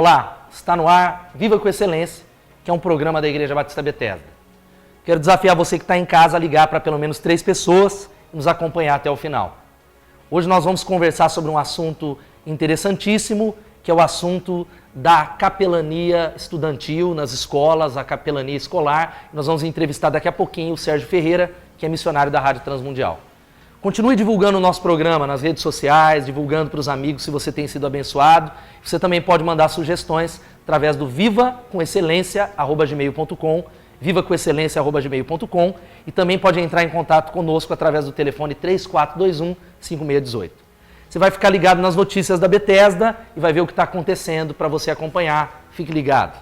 Olá, está no ar Viva com Excelência, que é um programa da Igreja Batista Bethesda. Quero desafiar você que está em casa a ligar para pelo menos 3 pessoas e nos acompanhar até o final. Hoje nós vamos conversar sobre um assunto interessantíssimo, que é o assunto da capelania estudantil nas escolas, a capelania escolar. Nós vamos entrevistar daqui a pouquinho o Sérgio Ferreira, que é missionário da Rádio Transmundial. Continue divulgando o nosso programa nas redes sociais, divulgando para os amigos se você tem sido abençoado. Você também pode mandar sugestões através do vivacomecelência@gmail.com, vivacomecelência@gmail.com, e também pode entrar em contato conosco através do telefone 3421-5618. Você vai ficar ligado nas notícias da Bethesda e vai ver o que está acontecendo para você acompanhar. Fique ligado.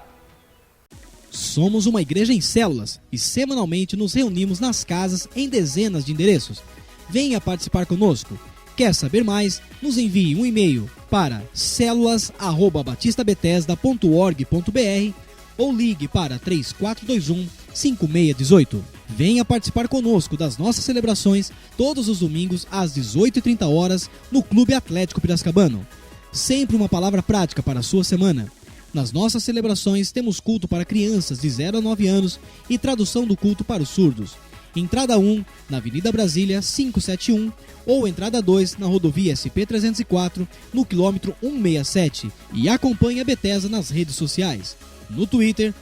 Somos uma igreja em células e semanalmente nos reunimos nas casas em dezenas de endereços. Venha participar conosco. Quer saber mais? Nos envie um e-mail para celulas@batistabethesda.org.br ou ligue para 3421-5618. Venha participar conosco das nossas celebrações todos os domingos às 18h30 no Clube Atlético Piracicabano. Sempre uma palavra prática para a sua semana. Nas nossas celebrações temos culto para crianças de 0 a 9 anos e tradução do culto para os surdos. Entrada 1, na Avenida Brasília 571, ou entrada 2, na rodovia SP-304, no quilômetro 167. E acompanhe a Bethesda nas redes sociais. No Twitter,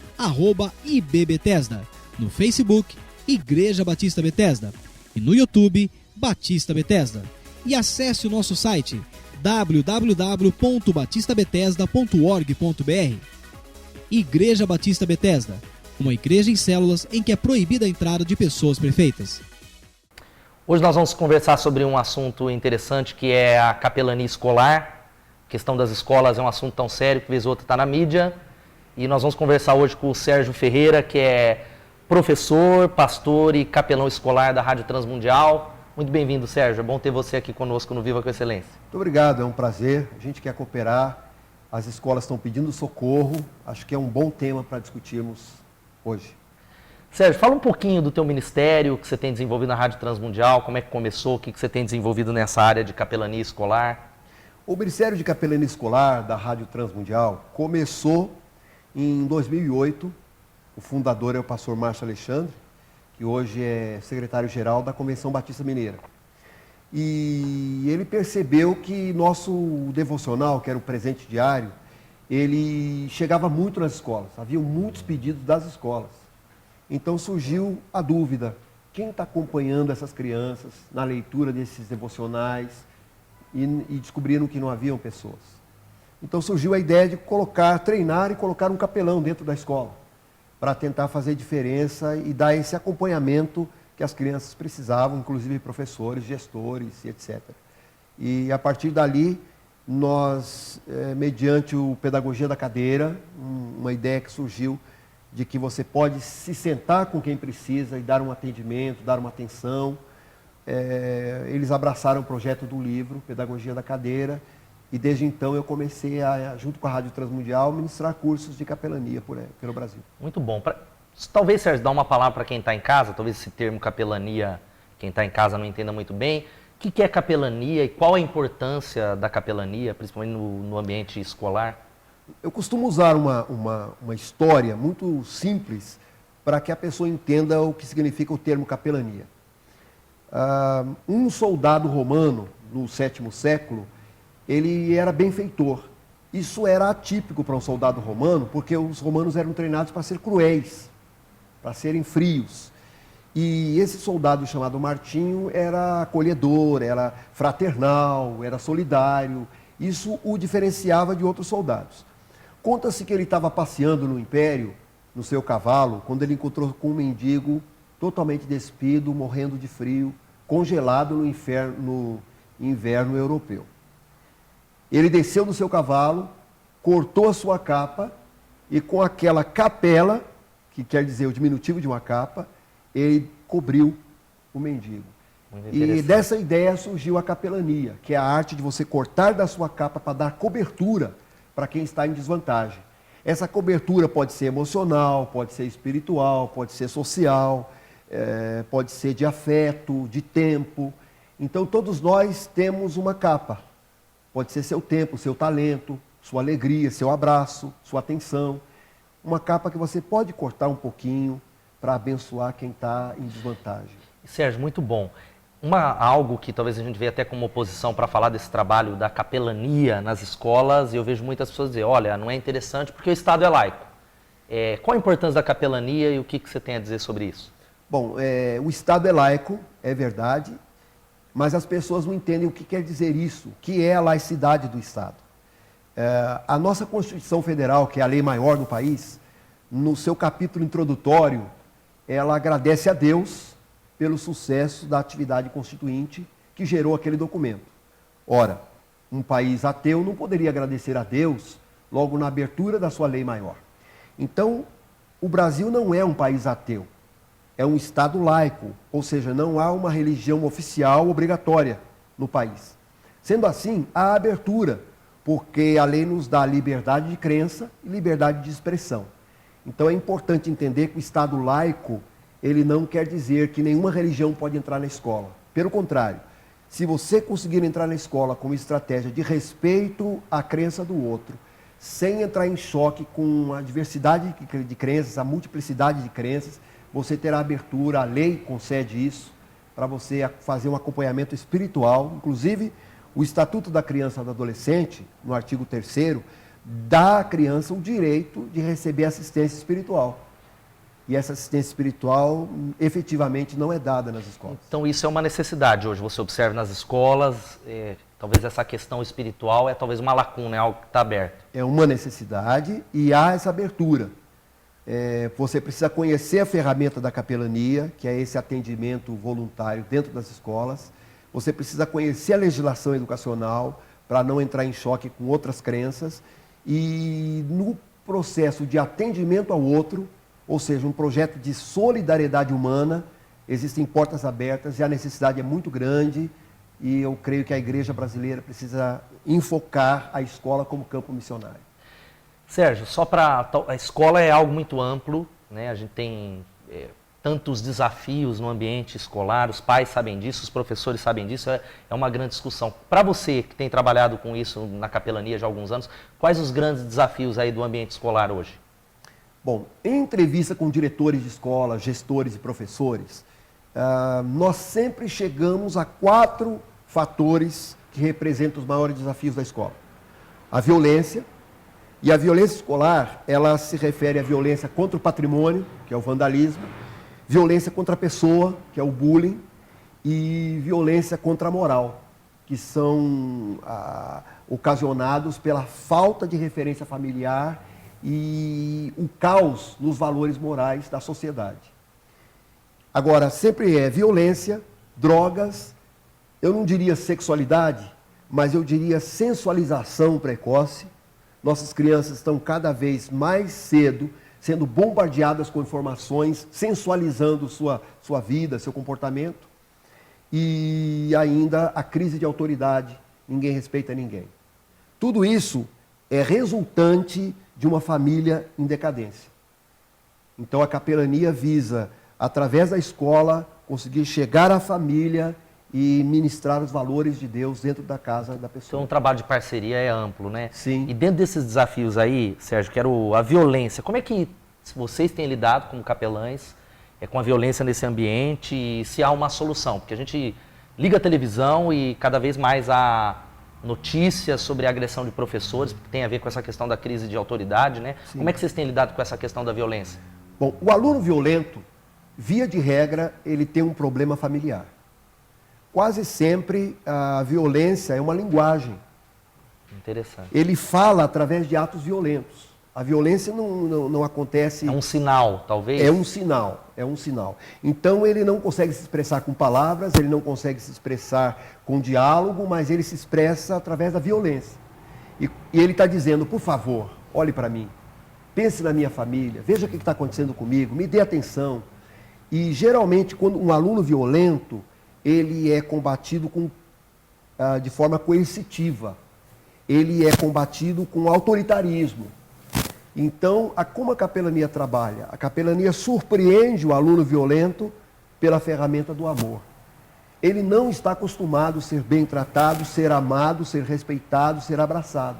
@IBBethesda. No Facebook, Igreja Batista Bethesda. E no YouTube, Batista Bethesda. E acesse o nosso site www.batistabethesda.org.br. Igreja Batista Bethesda. Uma igreja em células em que é proibida a entrada de pessoas perfeitas. Hoje nós vamos conversar sobre um assunto interessante, que é a capelania escolar. A questão das escolas é um assunto tão sério que vez ou outra está na mídia. E nós vamos conversar hoje com o Sérgio Ferreira, que é professor, pastor e capelão escolar da Rádio Transmundial. Muito bem-vindo, Sérgio. É bom ter você aqui conosco no Viva com Excelência. Muito obrigado, é um prazer. A gente quer cooperar. As escolas estão pedindo socorro. Acho que é um bom tema para discutirmos hoje. Sérgio, fala um pouquinho do teu ministério que você tem desenvolvido na Rádio Transmundial, como é que começou, o que você tem desenvolvido nessa área de capelania escolar. O Ministério de Capelania Escolar da Rádio Transmundial começou em 2008. O fundador é o pastor Márcio Alexandre, que hoje é secretário-geral da Convenção Batista Mineira. E ele percebeu que nosso devocional, que era o presente diário, ele chegava muito nas escolas, havia muitos pedidos das escolas. Então surgiu a dúvida, quem está acompanhando essas crianças na leitura desses devocionais, e descobriram que não haviam pessoas. Então surgiu a ideia de treinar e colocar um capelão dentro da escola, para tentar fazer diferença e dar esse acompanhamento que as crianças precisavam, inclusive professores, gestores e etc. E a partir dali, nós, mediante o Pedagogia da Cadeira, uma ideia que surgiu de que você pode se sentar com quem precisa e dar um atendimento, dar uma atenção. Eles abraçaram o projeto do livro, Pedagogia da Cadeira, e desde então eu comecei, junto com a Rádio Transmundial, ministrar cursos de capelania pelo Brasil. Muito bom. Talvez, Sérgio, dar uma palavra para quem está em casa, talvez esse termo capelania, quem está em casa não entenda muito bem. O que é capelania e qual a importância da capelania, principalmente no ambiente escolar? Eu costumo usar uma história muito simples para que a pessoa entenda o que significa o termo capelania. Um soldado romano, no 7º século, ele era benfeitor. Isso era atípico para um soldado romano, porque os romanos eram treinados para ser cruéis, para serem frios. E esse soldado chamado Martinho era acolhedor, era fraternal, era solidário. Isso o diferenciava de outros soldados. Conta-se que ele estava passeando no Império, no seu cavalo, quando ele encontrou com um mendigo totalmente despido, morrendo de frio, congelado no inverno europeu. Ele desceu do seu cavalo, cortou a sua capa e com aquela capela, que quer dizer o diminutivo de uma capa, ele cobriu o mendigo. E dessa ideia surgiu a capelania, que é a arte de você cortar da sua capa para dar cobertura para quem está em desvantagem. Essa cobertura pode ser emocional, pode ser espiritual, pode ser social, pode ser de afeto, de tempo. Então todos nós temos uma capa. Pode ser seu tempo, seu talento, sua alegria, seu abraço, sua atenção. Uma capa que você pode cortar um pouquinho para abençoar quem está em desvantagem. Sérgio, muito bom. Algo que talvez a gente veja até como oposição para falar desse trabalho da capelania nas escolas, e eu vejo muitas pessoas dizer, olha, não é interessante porque o Estado é laico. Qual a importância da capelania e o que você tem a dizer sobre isso? Bom, o Estado é laico, é verdade, mas as pessoas não entendem o que quer dizer isso, o que é a laicidade do Estado. A nossa Constituição Federal, que é a lei maior do país, no seu capítulo introdutório, ela agradece a Deus pelo sucesso da atividade constituinte que gerou aquele documento. Ora, um país ateu não poderia agradecer a Deus logo na abertura da sua lei maior. Então, o Brasil não é um país ateu, é um Estado laico, ou seja, não há uma religião oficial obrigatória no país. Sendo assim, há abertura, porque a lei nos dá liberdade de crença e liberdade de expressão. Então é importante entender que o Estado laico, ele não quer dizer que nenhuma religião pode entrar na escola. Pelo contrário, se você conseguir entrar na escola com uma estratégia de respeito à crença do outro, sem entrar em choque com a diversidade de crenças, a multiplicidade de crenças, você terá abertura, a lei concede isso, para você fazer um acompanhamento espiritual. Inclusive, o Estatuto da Criança e do Adolescente, no artigo 3º, dá à criança o direito de receber assistência espiritual. E essa assistência espiritual efetivamente não é dada nas escolas. Então isso é uma necessidade hoje, você observa nas escolas, talvez essa questão espiritual é talvez uma lacuna, é algo que está aberto. É uma necessidade e há essa abertura. Você precisa conhecer a ferramenta da capelania, que é esse atendimento voluntário dentro das escolas. Você precisa conhecer a legislação educacional para não entrar em choque com outras crenças. E no processo de atendimento ao outro, ou seja, um projeto de solidariedade humana, existem portas abertas e a necessidade é muito grande e eu creio que a igreja brasileira precisa enfocar a escola como campo missionário. Sérgio, a escola é algo muito amplo, né? A gente tem tantos desafios no ambiente escolar, os pais sabem disso, os professores sabem disso, é uma grande discussão. Para você que tem trabalhado com isso na capelania já há alguns anos, quais os grandes desafios aí do ambiente escolar hoje? Bom, em entrevista com diretores de escola, gestores e professores, nós sempre chegamos a 4 fatores que representam os maiores desafios da escola. A violência, e a violência escolar, ela se refere à violência contra o patrimônio, que é o vandalismo, violência contra a pessoa, que é o bullying, e violência contra a moral, que são ocasionados pela falta de referência familiar e o caos nos valores morais da sociedade. Agora, sempre é violência, drogas, eu não diria sexualidade, mas eu diria sensualização precoce. Nossas crianças estão cada vez mais cedo sendo bombardeadas com informações, sensualizando sua vida, seu comportamento. E ainda a crise de autoridade, ninguém respeita ninguém. Tudo isso é resultante de uma família em decadência. Então a capelania visa, através da escola, conseguir chegar à família e ministrar os valores de Deus dentro da casa da pessoa. Então o trabalho de parceria é amplo, né? Sim. E dentro desses desafios aí, Sérgio, quero a violência. Como é que vocês têm lidado como capelães com a violência nesse ambiente e se há uma solução? Porque a gente liga a televisão e cada vez mais há notícias sobre a agressão de professores, que tem a ver com essa questão da crise de autoridade, né? Sim. Como é que vocês têm lidado com essa questão da violência? Bom, o aluno violento, via de regra, ele tem um problema familiar. Quase sempre a violência é uma linguagem. Interessante. Ele fala através de atos violentos. A violência não acontece... É um sinal, talvez? É um sinal. Então ele não consegue se expressar com palavras, ele não consegue se expressar com diálogo, mas ele se expressa através da violência. E ele está dizendo, por favor, olhe para mim, pense na minha família, veja o que está acontecendo comigo, me dê atenção. E geralmente, quando um aluno violento, ele é combatido de forma coercitiva, ele é combatido com autoritarismo. Então, como a capelania trabalha? A capelania surpreende o aluno violento pela ferramenta do amor. Ele não está acostumado a ser bem tratado, ser amado, ser respeitado, ser abraçado.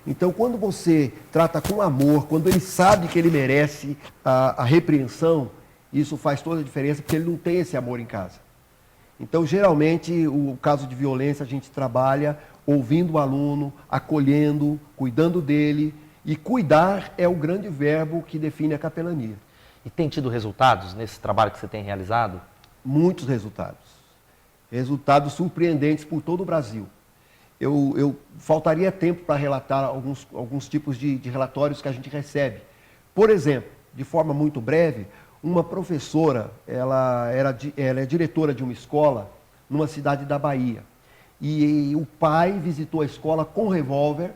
Então, quando você trata com amor, quando ele sabe que ele merece a repreensão, isso faz toda a diferença, porque ele não tem esse amor em casa. Então, geralmente, o caso de violência, a gente trabalha ouvindo o aluno, acolhendo, cuidando dele. E cuidar é o grande verbo que define a capelania. E tem tido resultados nesse trabalho que você tem realizado? Muitos resultados. Resultados surpreendentes por todo o Brasil. Eu faltaria tempo para relatar alguns tipos de relatórios que a gente recebe. Por exemplo, de forma muito breve, uma professora, ela é diretora de uma escola numa cidade da Bahia. E o pai visitou a escola com revólver,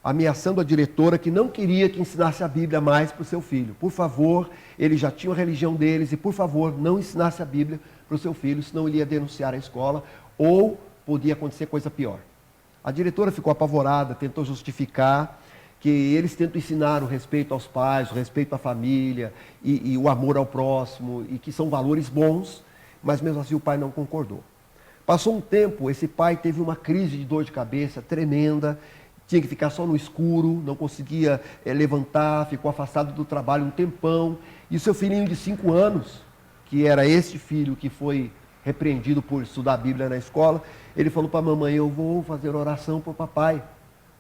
ameaçando a diretora que não queria que ensinasse a Bíblia mais para o seu filho. Por favor, eles já tinham a religião deles e, por favor, não ensinasse a Bíblia para o seu filho, senão ele ia denunciar a escola ou podia acontecer coisa pior. A diretora ficou apavorada, tentou justificar que eles tentam ensinar o respeito aos pais, o respeito à família e o amor ao próximo, e que são valores bons, mas mesmo assim o pai não concordou. Passou um tempo, esse pai teve uma crise de dor de cabeça tremenda, tinha que ficar só no escuro, não conseguia levantar, ficou afastado do trabalho um tempão, e o seu filhinho de 5 anos, que era este filho que foi repreendido por estudar a Bíblia na escola, ele falou para a mamãe: eu vou fazer oração para o papai,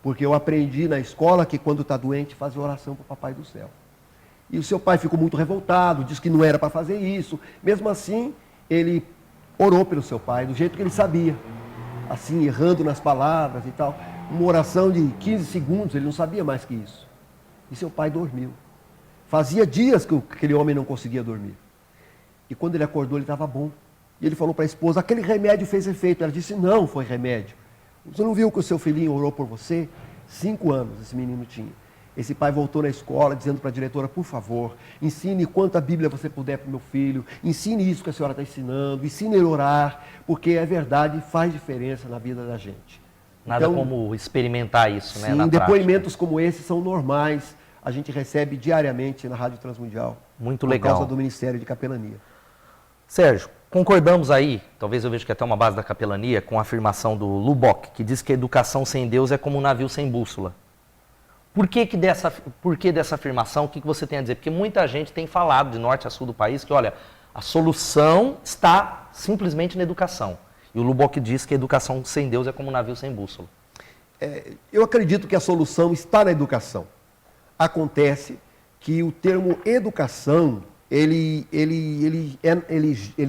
porque eu aprendi na escola que quando está doente, fazer oração para o papai do céu. E o seu pai ficou muito revoltado, disse que não era para fazer isso. Mesmo assim, ele orou pelo seu pai, do jeito que ele sabia, assim, errando nas palavras e tal. Uma oração de 15 segundos, ele não sabia mais que isso. E seu pai dormiu. Fazia dias que aquele homem não conseguia dormir. E quando ele acordou, ele estava bom. E ele falou para a esposa: aquele remédio fez efeito. Ela disse: não, foi remédio. Você não viu que o seu filhinho orou por você? 5 anos esse menino tinha. Esse pai voltou na escola dizendo para a diretora: por favor, ensine quanta Bíblia você puder para o meu filho, ensine isso que a senhora está ensinando, ensine ele a orar, porque é verdade, faz diferença na vida da gente. Nada então, como experimentar isso, né? Sim, na depoimentos prática. como esse são normais, a gente recebe diariamente na Rádio Transmundial. Muito legal. Por causa do Ministério de Capelania. Sérgio, concordamos aí, talvez eu veja que é até uma base da capelania, com a afirmação do Lubbock, que diz que a educação sem Deus é como um navio sem bússola. Por que dessa afirmação? O que você tem a dizer? Porque muita gente tem falado de norte a sul do país que, olha, a solução está simplesmente na educação. E o Lubbock diz que a educação sem Deus é como um navio sem bússola. Eu acredito que a solução está na educação. Acontece que o termo educação, ele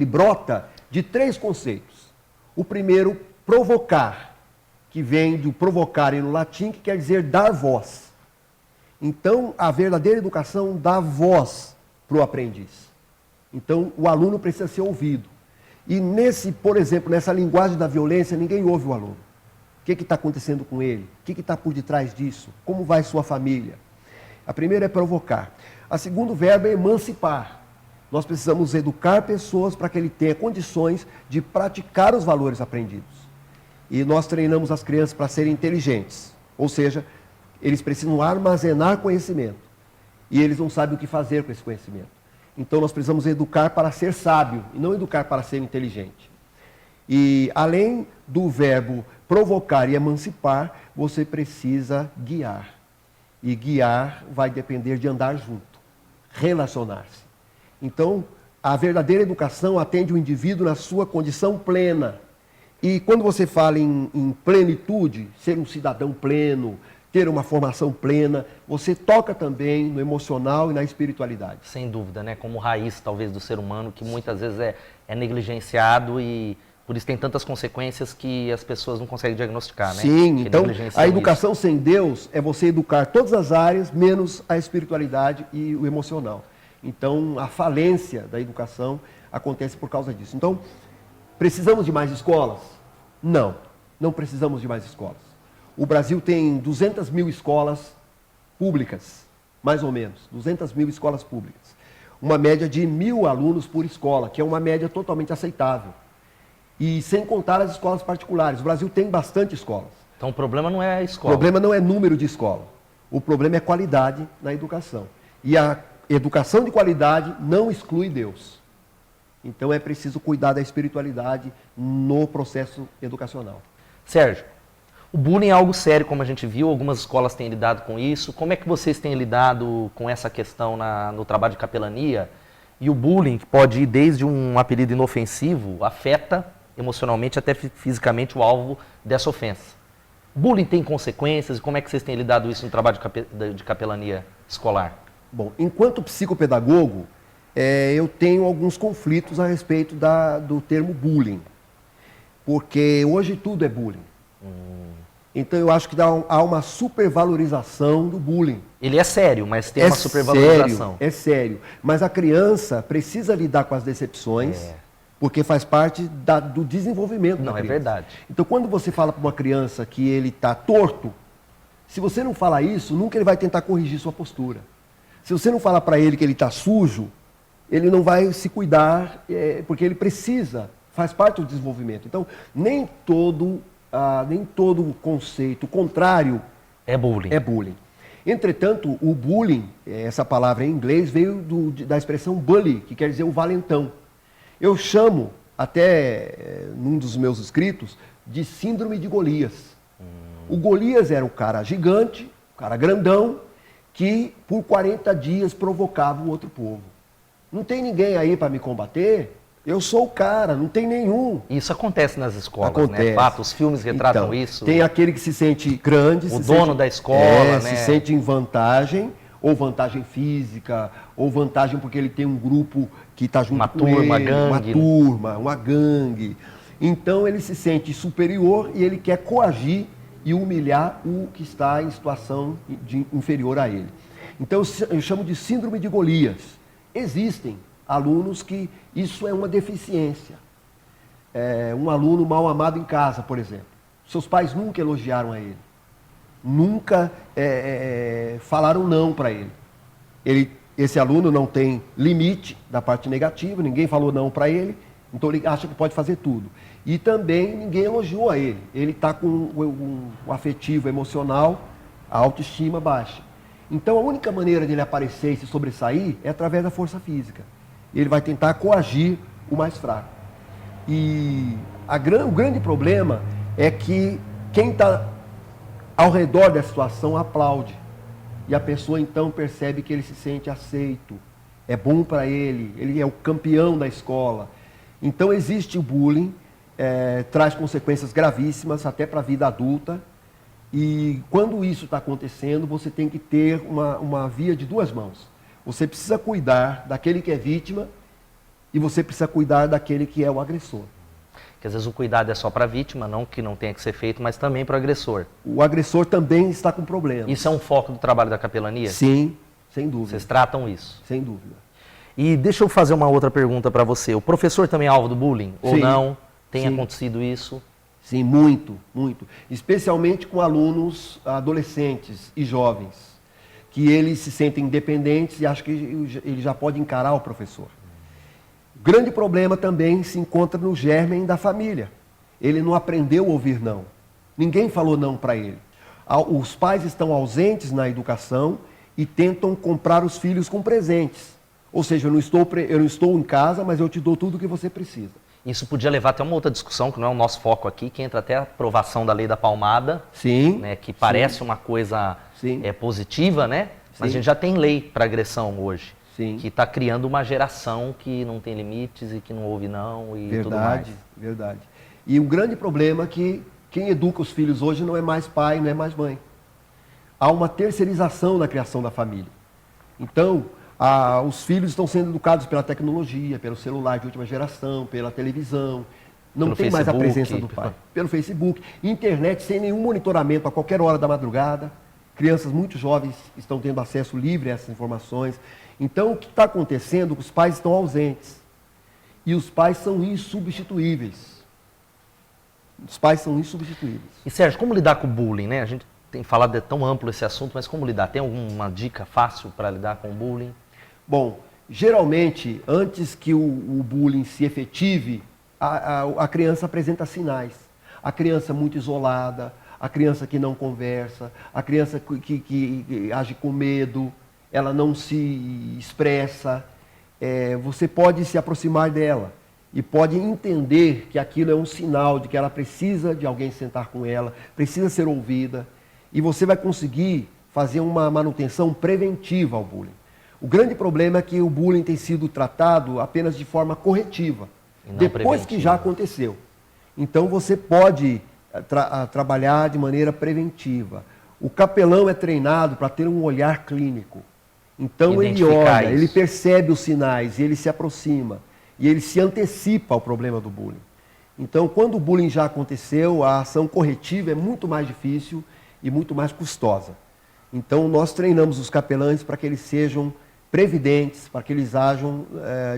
brota de 3 conceitos. O primeiro, provocar, que vem do provocare no latim, que quer dizer dar voz. Então, a verdadeira educação dá voz para o aprendiz. Então, o aluno precisa ser ouvido. E por exemplo, nessa linguagem da violência, ninguém ouve o aluno. O que está acontecendo com ele? O que está por detrás disso? Como vai sua família? A primeira é provocar. A segundo verbo é emancipar. Nós precisamos educar pessoas para que ele tenha condições de praticar os valores aprendidos. E nós treinamos as crianças para serem inteligentes. Ou seja, eles precisam armazenar conhecimento. E eles não sabem o que fazer com esse conhecimento. Então nós precisamos educar para ser sábio e não educar para ser inteligente. E além do verbo provocar e emancipar, você precisa guiar. E guiar vai depender de andar junto, relacionar-se. Então, a verdadeira educação atende o indivíduo na sua condição plena. E quando você fala em plenitude, ser um cidadão pleno, ter uma formação plena, você toca também no emocional e na espiritualidade. Sem dúvida, né? Como raiz, talvez, do ser humano, que muitas vezes é negligenciado e por isso tem tantas consequências que as pessoas não conseguem diagnosticar, né? Sim, que então a educação sem Deus é você educar todas as áreas, menos a espiritualidade e o emocional. Então, a falência da educação acontece por causa disso. Então, precisamos de mais escolas? Não, não precisamos de mais escolas. O Brasil tem 200 mil escolas públicas, mais ou menos, 200 mil escolas públicas. Uma média de 1.000 alunos por escola, que é uma média totalmente aceitável. E sem contar as escolas particulares. O Brasil tem bastante escolas. Então o problema não é a escola. O problema não é número de escola. O problema é qualidade na educação. E a educação de qualidade não exclui Deus. Então é preciso cuidar da espiritualidade no processo educacional. Sérgio, O bullying é algo sério, como a gente viu, algumas escolas têm lidado com isso. Como é que vocês têm lidado com essa questão no trabalho de capelania? E o bullying, que pode ir desde um apelido inofensivo, afeta emocionalmente, até fisicamente, o alvo dessa ofensa. Bullying tem consequências? E como é que vocês têm lidado isso no trabalho de capelania escolar? Bom, enquanto psicopedagogo, eu tenho alguns conflitos a respeito do termo bullying. Porque hoje tudo é bullying. Então eu acho que há uma supervalorização do bullying. Ele é sério, mas tem uma supervalorização. É sério. Mas a criança precisa lidar com as decepções, porque faz parte do desenvolvimento da criança. Não, é verdade. Então quando você fala para uma criança que ele está torto, se você não falar isso, nunca ele vai tentar corrigir sua postura. Se você não falar para ele que ele está sujo, ele não vai se cuidar, porque ele precisa, faz parte do desenvolvimento. Então, nem todo conceito contrário é bullying. Entretanto, o bullying, essa palavra em inglês, veio da expressão bully, que quer dizer o valentão. Eu chamo, até num dos meus escritos, de síndrome de Golias. O Golias era o cara gigante, o cara grandão, que por 40 dias provocava o outro povo. Não tem ninguém aí para me combater? Eu sou o cara, não tem nenhum. Isso acontece nas escolas, acontece. Né? Fato, os filmes retratam então, isso. Tem aquele que se sente grande, o dono da escola, né? Se sente em vantagem, ou vantagem física, ou vantagem porque ele tem um grupo que está junto com ele, uma gangue. Então ele se sente superior e ele quer coagir e humilhar o que está em situação inferior a ele. Então eu chamo de síndrome de Golias. Existem alunos que isso é uma deficiência. Um aluno mal amado em casa, por exemplo. Seus pais nunca elogiaram a ele. Nunca falaram não para ele. Esse aluno não tem limite da parte negativa, ninguém falou não para ele, então ele acha que pode fazer tudo. E também ninguém elogiou a ele. Ele está com o afetivo, emocional, a autoestima baixa. Então a única maneira de ele aparecer e se sobressair é através da força física. Ele vai tentar coagir o mais fraco. E o grande problema é que quem está ao redor da situação aplaude. E a pessoa então percebe que ele se sente aceito, é bom para ele é o campeão da escola. Então existe o bullying, traz consequências gravíssimas até para a vida adulta. E quando isso está acontecendo, você tem que ter uma via de duas mãos. Você precisa cuidar daquele que é vítima e você precisa cuidar daquele que é o agressor. Que às vezes o cuidado é só para a vítima, não que não tenha que ser feito, mas também para o agressor. O agressor também está com problema. Isso é um foco do trabalho da capelania? Sim, sem dúvida. Vocês tratam isso? Sem dúvida. E deixa eu fazer uma outra pergunta para você. O professor também é alvo do bullying? Ou não? Tem acontecido isso? Sim, muito, muito. Especialmente com alunos adolescentes e jovens, que eles se sentem independentes e acham que ele já pode encarar o professor. O grande problema também se encontra no germe da família. Ele não aprendeu a ouvir não. Ninguém falou não para ele. Os pais estão ausentes na educação e tentam comprar os filhos com presentes. Ou seja, eu não estou em casa, mas eu te dou tudo o que você precisa. Isso podia levar até uma outra discussão, que não é o nosso foco aqui, que entra até a aprovação da lei da palmada, né, que parece uma coisa positiva, né? Mas a gente já tem lei para agressão hoje, que está criando uma geração que não tem limites e que não ouve não e tudo mais. Verdade. E o grande problema é que quem educa os filhos hoje não é mais pai, não é mais mãe. Há uma terceirização na criação da família. Então, os filhos estão sendo educados pela tecnologia, pelo celular de última geração, pela televisão. Não tem mais a presença do pai. Pelo Facebook, internet sem nenhum monitoramento a qualquer hora da madrugada. Crianças muito jovens estão tendo acesso livre a essas informações. Então, o que está acontecendo? Os pais estão ausentes. E os pais são insubstituíveis. Os pais são insubstituíveis. E Sérgio, como lidar com o bullying, né? A gente tem falado, é tão amplo esse assunto, mas como lidar? Tem alguma dica fácil para lidar com o bullying? Bom, geralmente, antes que o bullying se efetive, a criança apresenta sinais. A criança muito isolada, a criança que não conversa, a criança que age com medo, ela não se expressa. Você pode se aproximar dela e pode entender que aquilo é um sinal de que ela precisa de alguém sentar com ela, precisa ser ouvida, e você vai conseguir fazer uma manutenção preventiva ao bullying. O grande problema é que o bullying tem sido tratado apenas de forma corretiva, depois que já aconteceu. Então você pode trabalhar de maneira preventiva. O capelão é treinado para ter um olhar clínico. Então ele olha, ele percebe os sinais, e ele se aproxima, e ele se antecipa ao problema do bullying. Então, quando o bullying já aconteceu, a ação corretiva é muito mais difícil e muito mais custosa. Então, nós treinamos os capelães para que eles sejam previdentes, para que eles ajam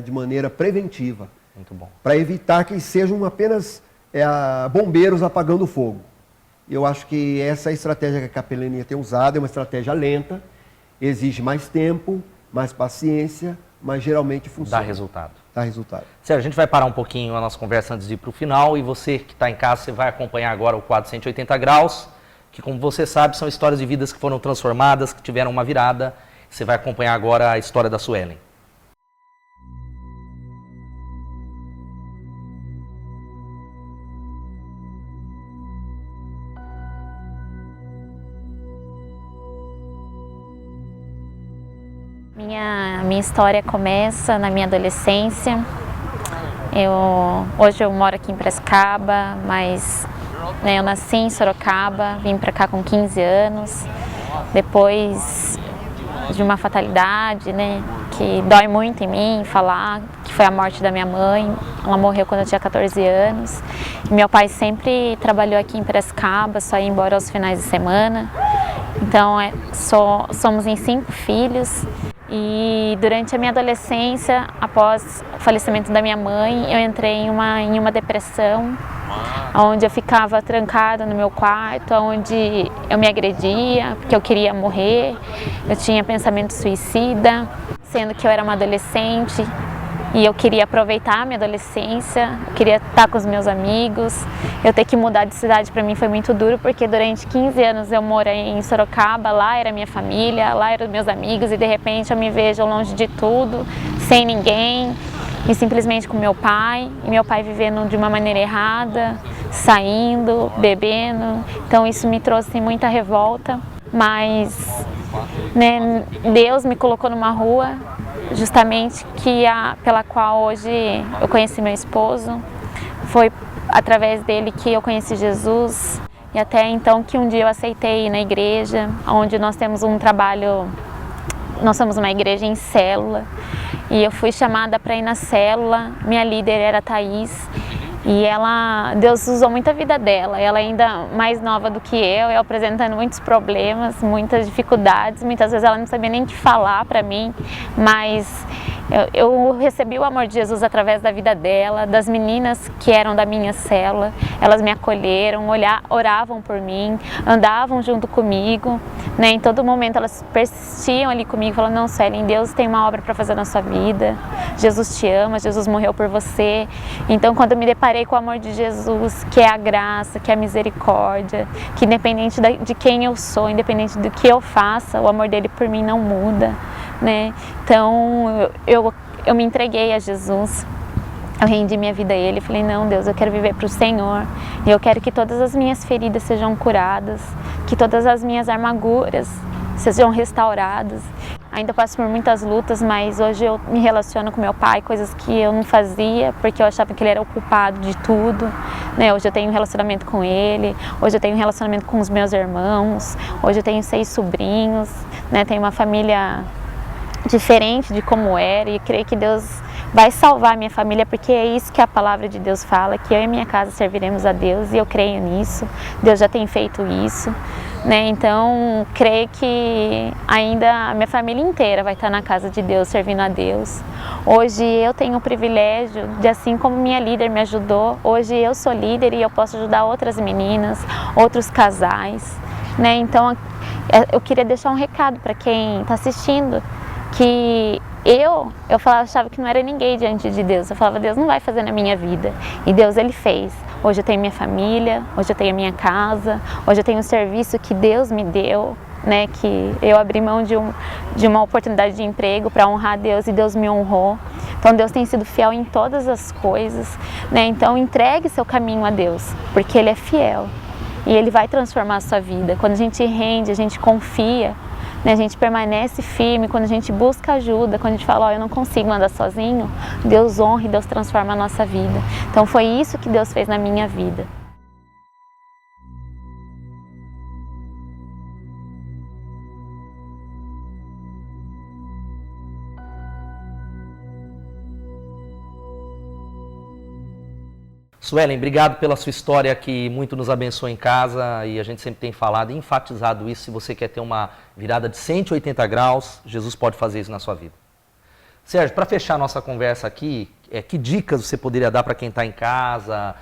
de maneira preventiva. Muito bom. Para evitar que eles sejam apenas bombeiros apagando fogo. Eu acho que essa estratégia que a capelania tem usado é uma estratégia lenta, exige mais tempo, mais paciência, mas geralmente funciona. Dá resultado. Dá resultado. Sérgio, a gente vai parar um pouquinho a nossa conversa antes de ir para o final, e você que está em casa, você vai acompanhar agora o quadro 180 graus, que, como você sabe, são histórias de vidas que foram transformadas, que tiveram uma virada. Você vai acompanhar agora a história da Suelen. Minha história começa na minha adolescência. Hoje eu moro aqui em Piracicaba, mas eu nasci em Sorocaba, vim para cá com 15 anos, depois de uma fatalidade, que dói muito em mim falar, que foi a morte da minha mãe. Ela morreu quando eu tinha 14 anos. E meu pai sempre trabalhou aqui em Piracicaba, só ia embora aos finais de semana. Então somos em 5 filhos. E durante a minha adolescência, após o falecimento da minha mãe, eu entrei em uma depressão, onde eu ficava trancada no meu quarto, onde eu me agredia, porque eu queria morrer, eu tinha pensamento suicida, sendo que eu era uma adolescente e eu queria aproveitar a minha adolescência, eu queria estar com os meus amigos. Eu ter que mudar de cidade para mim foi muito duro, porque durante 15 anos eu morei em Sorocaba, lá era minha família, lá eram meus amigos, e de repente eu me vejo longe de tudo, sem ninguém, e simplesmente com meu pai, e meu pai vivendo de uma maneira errada, saindo, bebendo. Então isso me trouxe muita revolta, mas Deus me colocou numa rua, justamente pela qual hoje eu conheci meu esposo. Foi através dele que eu conheci Jesus, e até então que um dia eu aceitei ir na igreja, onde nós temos um trabalho, nós somos uma igreja em célula, e eu fui chamada para ir na célula. Minha líder era a Thaís, e Deus usou muito a vida dela, ela ainda mais nova do que eu apresentando muitos problemas, muitas dificuldades, muitas vezes ela não sabia nem o que falar para mim, mas eu recebi o amor de Jesus através da vida dela, das meninas que eram da minha célula. Elas me acolheram, oravam por mim, andavam junto comigo, Em todo momento elas persistiam ali comigo, falando: não, Suelen, Deus tem uma obra para fazer na sua vida, Jesus te ama, Jesus morreu por você. Então, quando eu me deparei com o amor de Jesus, que é a graça, que é a misericórdia, que independente de quem eu sou, independente do que eu faça, o amor dele por mim não muda, Então, eu me entreguei a Jesus, eu rendi minha vida a Ele, falei: não, Deus, eu quero viver para o Senhor, e eu quero que todas as minhas feridas sejam curadas, que todas as minhas armaduras sejam restauradas. Ainda passo por muitas lutas, mas hoje eu me relaciono com meu pai, coisas que eu não fazia, porque eu achava que ele era o culpado de tudo, Hoje eu tenho um relacionamento com ele, hoje eu tenho um relacionamento com os meus irmãos, hoje eu tenho 6 sobrinhos, Tenho uma família diferente de como era, e creio que Deus vai salvar a minha família, porque é isso que a palavra de Deus fala, que eu e minha casa serviremos a Deus, e eu creio nisso. Deus já tem feito isso, Então, creio que ainda a minha família inteira vai estar na casa de Deus, servindo a Deus. Hoje eu tenho o privilégio de, assim como minha líder me ajudou, hoje eu sou líder e eu posso ajudar outras meninas, outros casais, Então, eu queria deixar um recado para quem está assistindo, que eu achava que não era ninguém diante de Deus. Eu falava: Deus não vai fazer na minha vida. E Deus, Ele fez. Hoje eu tenho minha família, hoje eu tenho minha casa, hoje eu tenho um serviço que Deus me deu, Que eu abri mão de uma oportunidade de emprego para honrar Deus, e Deus me honrou. Então Deus tem sido fiel em todas as coisas, né? Então entregue seu caminho a Deus, porque Ele é fiel e Ele vai transformar a sua vida. Quando a gente rende, a gente confia, né? A gente permanece firme, quando a gente busca ajuda, quando a gente fala, eu não consigo andar sozinho, Deus honra e Deus transforma a nossa vida. Então foi isso que Deus fez na minha vida. Suelen, obrigado pela sua história que muito nos abençoa em casa e a gente sempre tem falado e enfatizado isso. Se você quer ter uma virada de 180 graus, Jesus pode fazer isso na sua vida. Sérgio, para fechar a nossa conversa aqui, que dicas você poderia dar para quem está em casa,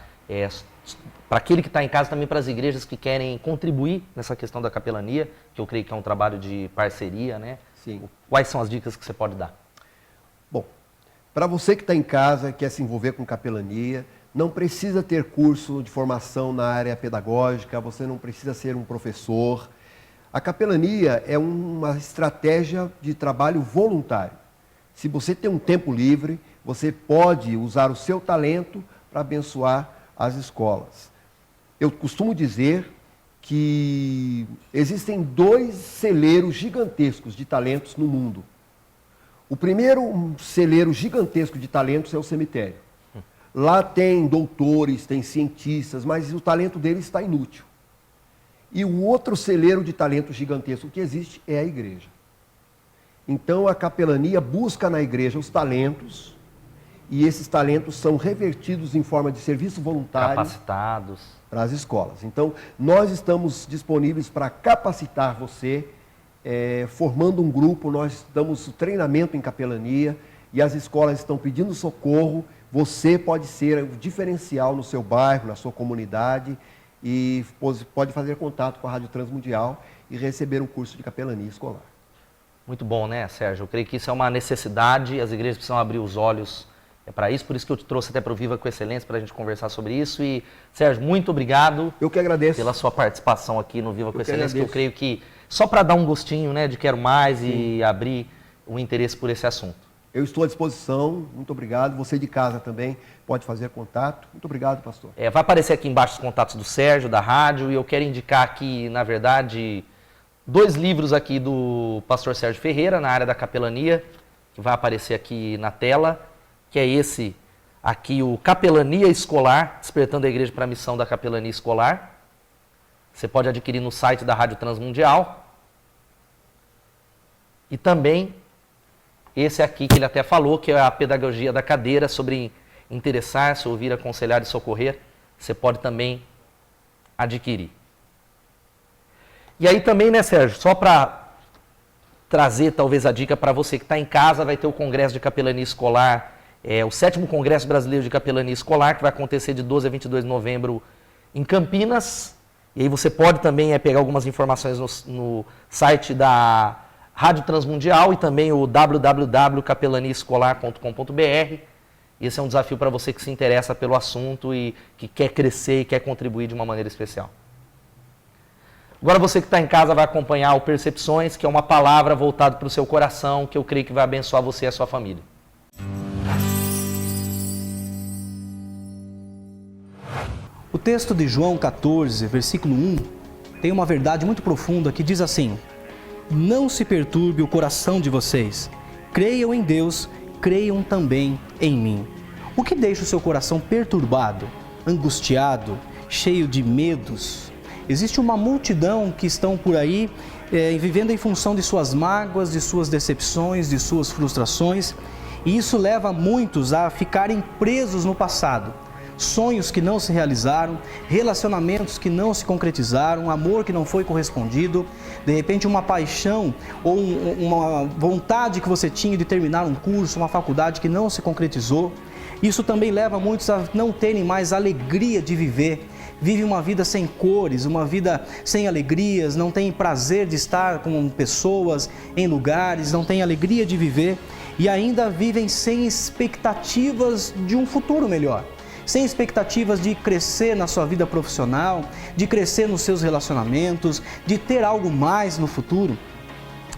para aquele que está em casa, também para as igrejas que querem contribuir nessa questão da capelania, que eu creio que é um trabalho de parceria, né? Sim. Quais são as dicas que você pode dar? Bom, para você que está em casa, quer se envolver com capelania, não precisa ter curso de formação na área pedagógica, você não precisa ser um professor. A capelania é uma estratégia de trabalho voluntário. Se você tem um tempo livre, você pode usar o seu talento para abençoar as escolas. Eu costumo dizer que existem 2 celeiros gigantescos de talentos no mundo. O primeiro celeiro gigantesco de talentos é o cemitério. Lá tem doutores, tem cientistas, mas o talento deles está inútil. E o outro celeiro de talento gigantesco que existe é a igreja. Então a capelania busca na igreja os talentos, e esses talentos são revertidos em forma de serviço voluntário. Capacitados. Para as escolas. Então nós estamos disponíveis para capacitar você, formando um grupo, nós damos treinamento em capelania, e as escolas estão pedindo socorro. Você pode ser o diferencial no seu bairro, na sua comunidade, e pode fazer contato com a Rádio Transmundial e receber um curso de capelania escolar. Muito bom, né, Sérgio? Eu creio que isso é uma necessidade, as igrejas precisam abrir os olhos para isso, por isso que eu te trouxe até para o Viva com Excelência, para a gente conversar sobre isso. E, Sérgio, muito obrigado. Eu que agradeço. Pela sua participação aqui no Viva com Excelência, que eu creio que só para dar um gostinho, né, de quero mais. Sim. E abrir o interesse por esse assunto. Eu estou à disposição, muito obrigado. Você de casa também pode fazer contato. Muito obrigado, pastor. Vai aparecer aqui embaixo os contatos do Sérgio, da rádio, e eu quero indicar aqui, na verdade, 2 livros aqui do pastor Sérgio Ferreira, na área da capelania, que vai aparecer aqui na tela, que é esse aqui, o Capelania Escolar, Despertando a Igreja para a Missão da Capelania Escolar. Você pode adquirir no site da Rádio Transmundial. E também esse aqui que ele até falou, que é a Pedagogia da Cadeira, sobre interessar-se, ouvir, aconselhar e socorrer. Você pode também adquirir. E aí também, né, Sérgio, só para trazer talvez a dica para você que está em casa, vai ter o Congresso de Capelania Escolar, o 7º Congresso Brasileiro de Capelania Escolar, que vai acontecer de 12 a 22 de novembro em Campinas. E aí você pode também pegar algumas informações no site da Rádio Transmundial e também o www.capelaniaescolar.com.br. Esse é um desafio para você que se interessa pelo assunto e que quer crescer e quer contribuir de uma maneira especial. Agora você que está em casa vai acompanhar o Percepções, que é uma palavra voltada para o seu coração, que eu creio que vai abençoar você e a sua família. O texto de João 14, versículo 1, tem uma verdade muito profunda que diz assim: não se perturbe o coração de vocês. Creiam em Deus, creiam também em mim. O que deixa o seu coração perturbado, angustiado, cheio de medos? Existe uma multidão que estão por aí vivendo em função de suas mágoas, de suas decepções, de suas frustrações, e isso leva muitos a ficarem presos no passado. Sonhos que não se realizaram, relacionamentos que não se concretizaram, amor que não foi correspondido, de repente uma paixão ou uma vontade que você tinha de terminar um curso, uma faculdade que não se concretizou. Isso também leva muitos a não terem mais alegria de viver. Vive uma vida sem cores, uma vida sem alegrias, não tem prazer de estar com pessoas, em lugares, não tem alegria de viver e ainda vivem sem expectativas de um futuro melhor. Sem expectativas de crescer na sua vida profissional, de crescer nos seus relacionamentos, de ter algo mais no futuro.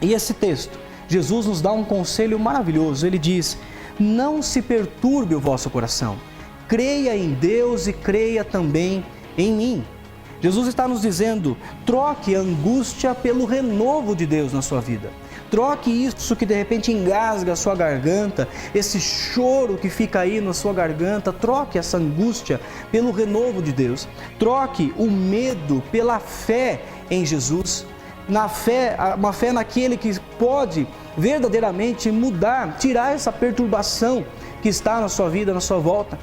E esse texto, Jesus nos dá um conselho maravilhoso. Ele diz: não se perturbe o vosso coração. Creia em Deus e creia também em mim. Jesus está nos dizendo, troque a angústia pelo renovo de Deus na sua vida. Troque isso que de repente engasga a sua garganta, esse choro que fica aí na sua garganta, troque essa angústia pelo renovo de Deus. Troque o medo pela fé em Jesus. Na fé, uma fé naquele que pode verdadeiramente mudar, tirar essa perturbação que está na sua vida, na sua volta.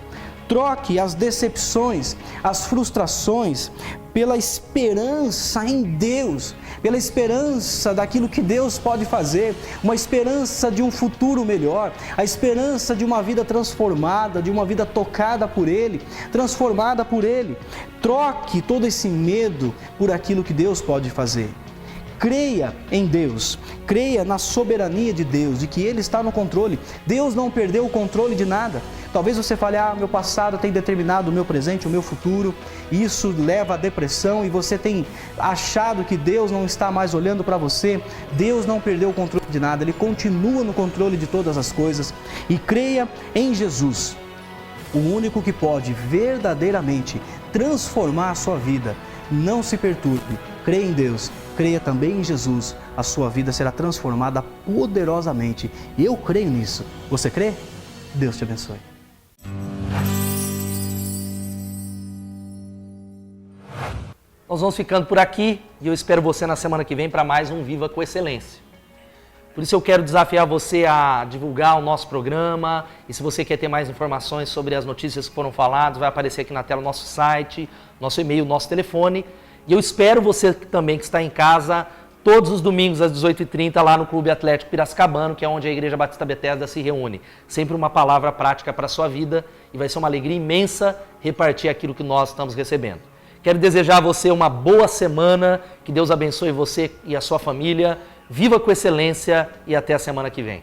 Troque as decepções, as frustrações pela esperança em Deus, pela esperança daquilo que Deus pode fazer, uma esperança de um futuro melhor, a esperança de uma vida transformada, de uma vida tocada por Ele, transformada por Ele. Troque todo esse medo por aquilo que Deus pode fazer. Creia em Deus, creia na soberania de Deus, de que Ele está no controle. Deus não perdeu o controle de nada. Talvez você fale, meu passado tem determinado o meu presente, o meu futuro. Isso leva à depressão e você tem achado que Deus não está mais olhando para você. Deus não perdeu o controle de nada, Ele continua no controle de todas as coisas. E creia em Jesus, o único que pode verdadeiramente transformar a sua vida. Não se perturbe, creia em Deus, creia também em Jesus, a sua vida será transformada poderosamente. Eu creio nisso. Você crê? Deus te abençoe. Nós vamos ficando por aqui e eu espero você na semana que vem para mais um Viva com Excelência. Por isso eu quero desafiar você a divulgar o nosso programa e se você quer ter mais informações sobre as notícias que foram faladas, vai aparecer aqui na tela o nosso site, nosso e-mail, nosso telefone. E eu espero você também que está em casa todos os domingos às 18h30 lá no Clube Atlético Piracicabano, que é onde a Igreja Batista Bethesda se reúne. Sempre uma palavra prática para a sua vida e vai ser uma alegria imensa repartir aquilo que nós estamos recebendo. Quero desejar a você uma boa semana, que Deus abençoe você e a sua família. Viva com excelência e até a semana que vem.